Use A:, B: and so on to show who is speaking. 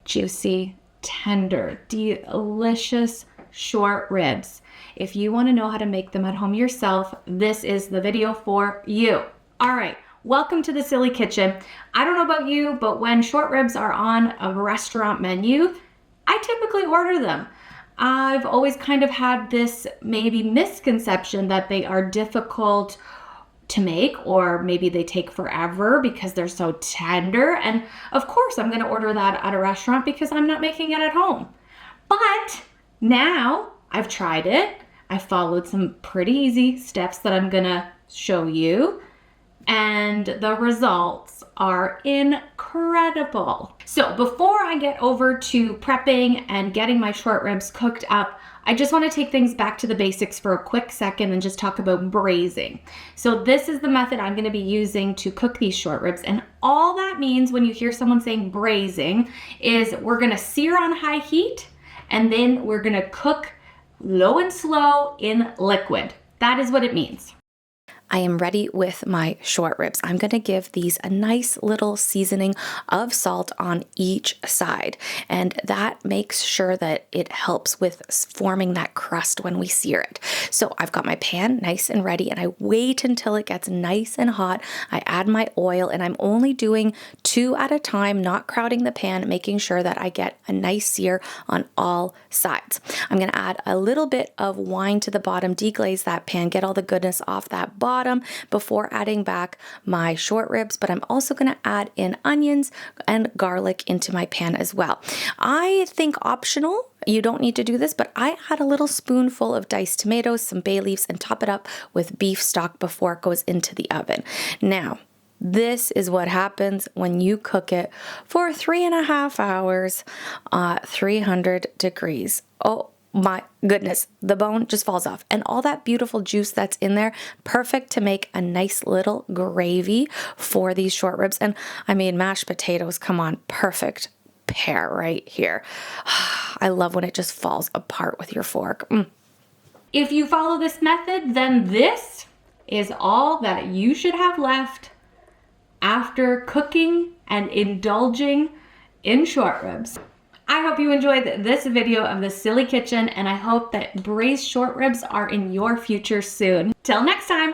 A: juicy, tender, delicious short ribs. If you want to know how to make them at home yourself, this is the video for you. All right, welcome to the Silly Kitchen. I don't know about you, but when short ribs are on a restaurant menu, I typically order them. I've always kind of had this maybe misconception that they are difficult to make, or maybe they take forever because they're so tender. And of course I'm going to order that at a restaurant because I'm not making it at home. But now I've tried it. I followed some pretty easy steps that I'm going to show you, and the results are incredible. So before I get over to prepping and getting my short ribs cooked up, I just want to take things back to the basics for a quick second and just talk about braising. So this is the method I'm going to be using to cook these short ribs. And all that means when you hear someone saying braising is we're going to sear on high heat and then we're going to cook low and slow in liquid. That is what it means. I am ready with my short ribs. I'm going to give these a nice little seasoning of salt on each side, and that makes sure that it helps with forming that crust when we sear it. So I've got my pan nice and ready, and I wait until it gets nice and hot. I add my oil, and I'm only doing 2 at a time, not crowding the pan, making sure that I get a nice sear on all sides. I'm going to add a little bit of wine to the bottom, deglaze that pan, get all the goodness off that bottom before adding back my short ribs, but I'm also going to add in onions and garlic into my pan as well. I think optional, you don't need to do this, but I add a little spoonful of diced tomatoes, some bay leaves, and top it up with beef stock before it goes into the oven. Now, this is what happens when you cook it for 3.5 hours, 300 degrees. Oh my goodness, the bone just falls off. And all that beautiful juice that's in there, perfect to make a nice little gravy for these short ribs. And I mean, mashed potatoes, come on, perfect pair right here. I love when it just falls apart with your fork. If you follow this method, then this is all that you should have left after cooking and indulging in short ribs. I hope you enjoyed this video of the Silly Kitchen, and I hope that braised short ribs are in your future soon. Till next time.